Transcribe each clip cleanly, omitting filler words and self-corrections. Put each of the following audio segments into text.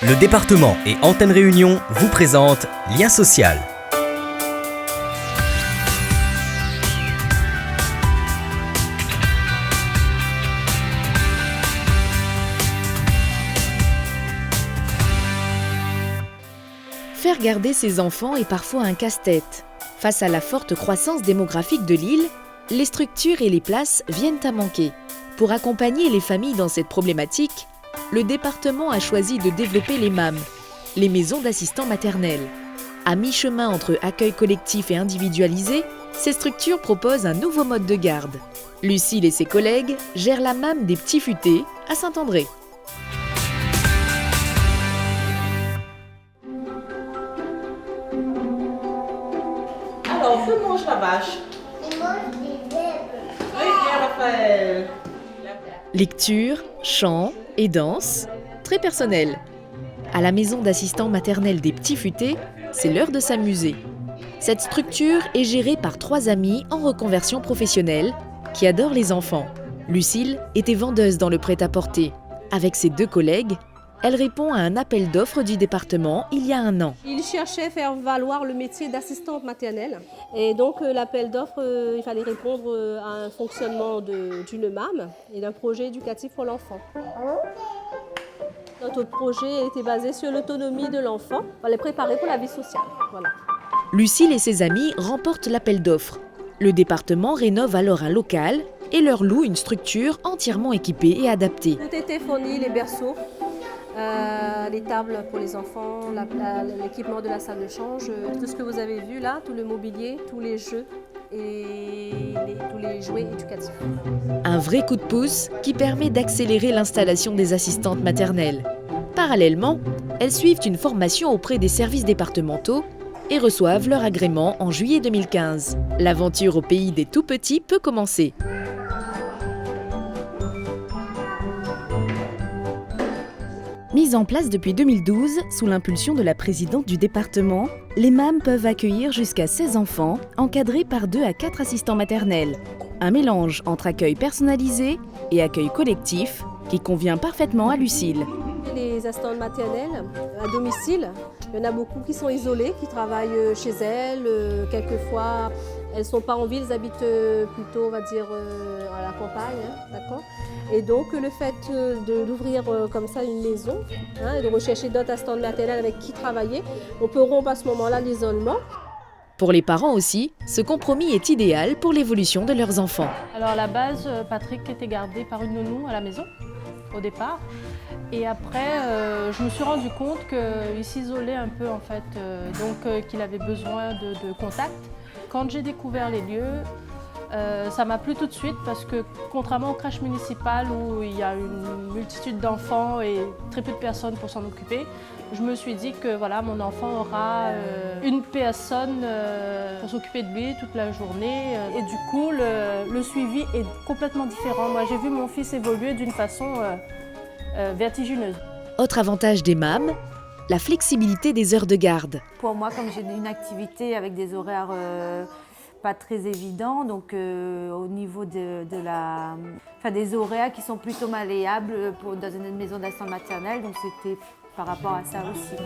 Le département et Antenne Réunion vous présentent Lien social. Faire garder ses enfants est parfois un casse-tête. Face à la forte croissance démographique de l'île, les structures et les places viennent à manquer. Pour accompagner les familles dans cette problématique, le département a choisi de développer les MAM, les maisons d'assistants maternels. À mi-chemin entre accueil collectif et individualisé, ces structures proposent un nouveau mode de garde. Lucille et ses collègues gèrent la MAM des Petits Futés à Saint-André. Alors, que mange la vache? Il mange des herbes. Très bien, Raphaël. Lecture, chant et danse, très personnel. À la maison d'assistants maternels des Petits Futés, c'est l'heure de s'amuser. Cette structure est gérée par 3 amies en reconversion professionnelle qui adorent les enfants. Lucille était vendeuse dans le prêt-à-porter. Avec ses 2 collègues, elle répond à un appel d'offres du département il y a 1 an. Il cherchait à faire valoir le métier d'assistante maternelle. Et donc l'appel d'offres, il fallait répondre à un fonctionnement d'une MAM et d'un projet éducatif pour l'enfant. Notre projet était basé sur l'autonomie de l'enfant. On les préparer pour la vie sociale. Voilà. Lucille et ses amis remportent l'appel d'offres. Le département rénove alors un local et leur loue une structure entièrement équipée et adaptée. Tout était fourni, les berceaux, les tables pour les enfants, l'équipement de la salle de change, tout ce que vous avez vu là, tout le mobilier, tous les jeux et tous les jouets éducatifs. Un vrai coup de pouce qui permet d'accélérer l'installation des assistantes maternelles. Parallèlement, elles suivent une formation auprès des services départementaux et reçoivent leur agrément en juillet 2015. L'aventure au pays des tout-petits peut commencer. Mise en place depuis 2012, sous l'impulsion de la présidente du département, les MAM peuvent accueillir jusqu'à 16 enfants, encadrés par 2 à 4 assistants maternels. Un mélange entre accueil personnalisé et accueil collectif qui convient parfaitement à Lucille. Les assistantes maternelles à domicile, il y en a beaucoup qui sont isolées, qui travaillent chez elles. Quelquefois, elles ne sont pas en ville, elles habitent plutôt, on va dire, à la campagne. D'accord ? Et donc, le fait d'ouvrir comme ça une maison, et de rechercher d'autres assistantes maternelles avec qui travailler, on peut rompre à ce moment-là l'isolement. Pour les parents aussi, ce compromis est idéal pour l'évolution de leurs enfants. Alors à la base, Patrick était gardé par une nounou à la maison, au départ. Et après, je me suis rendu compte qu'il s'isolait un peu en fait, donc qu'il avait besoin de contact. Quand j'ai découvert les lieux, ça m'a plu tout de suite parce que contrairement aux crèches municipales où il y a une multitude d'enfants et très peu de personnes pour s'en occuper, je me suis dit que voilà, mon enfant aura une personne pour s'occuper de lui toute la journée. Et du coup, le suivi est complètement différent. Moi, j'ai vu mon fils évoluer d'une façon vertigineuse. Autre avantage des MAM, la flexibilité des heures de garde. Pour moi, comme j'ai une activité avec des horaires pas très évidents, donc au niveau des horaires qui sont plutôt malléables dans une maison d'assistants maternelle, donc c'était par rapport à ça aussi.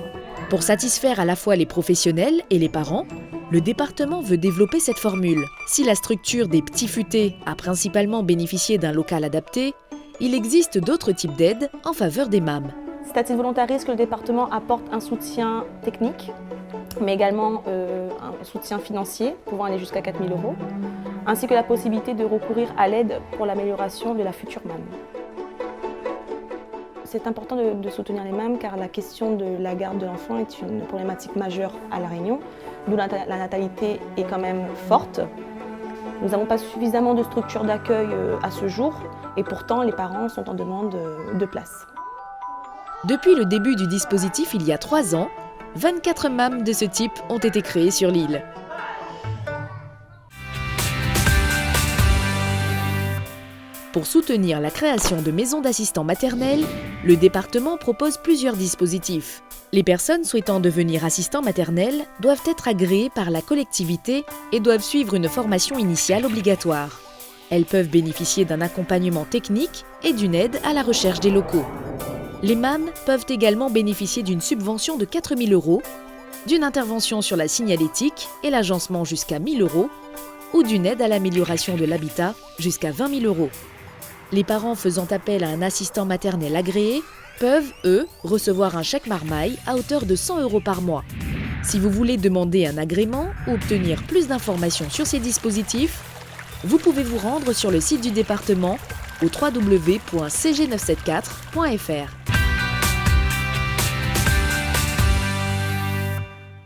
Pour satisfaire à la fois les professionnels et les parents, le département veut développer cette formule. Si la structure des Petits Futés a principalement bénéficié d'un local adapté, il existe d'autres types d'aides en faveur des MAM. C'est à titre volontariste que le département apporte un soutien technique, mais également un soutien financier pouvant aller jusqu'à 4 000 €, ainsi que la possibilité de recourir à l'aide pour l'amélioration de la future MAM. C'est important de soutenir les MAM car la question de la garde de l'enfant est une problématique majeure à La Réunion, d'où la natalité est quand même forte. Nous n'avons pas suffisamment de structures d'accueil à ce jour et pourtant les parents sont en demande de place. Depuis le début du dispositif il y a 3 ans, 24 MAM de ce type ont été créées sur l'île. Pour soutenir la création de maisons d'assistants maternels, le département propose plusieurs dispositifs. Les personnes souhaitant devenir assistants maternels doivent être agréées par la collectivité et doivent suivre une formation initiale obligatoire. Elles peuvent bénéficier d'un accompagnement technique et d'une aide à la recherche des locaux. Les MAM peuvent également bénéficier d'une subvention de 4 000 €, d'une intervention sur la signalétique et l'agencement jusqu'à 1 000 € ou d'une aide à l'amélioration de l'habitat jusqu'à 20 000 €. Les parents faisant appel à un assistant maternel agréé peuvent, eux, recevoir un chèque marmaille à hauteur de 100 € par mois. Si vous voulez demander un agrément ou obtenir plus d'informations sur ces dispositifs, vous pouvez vous rendre sur le site du département au www.cg974.fr.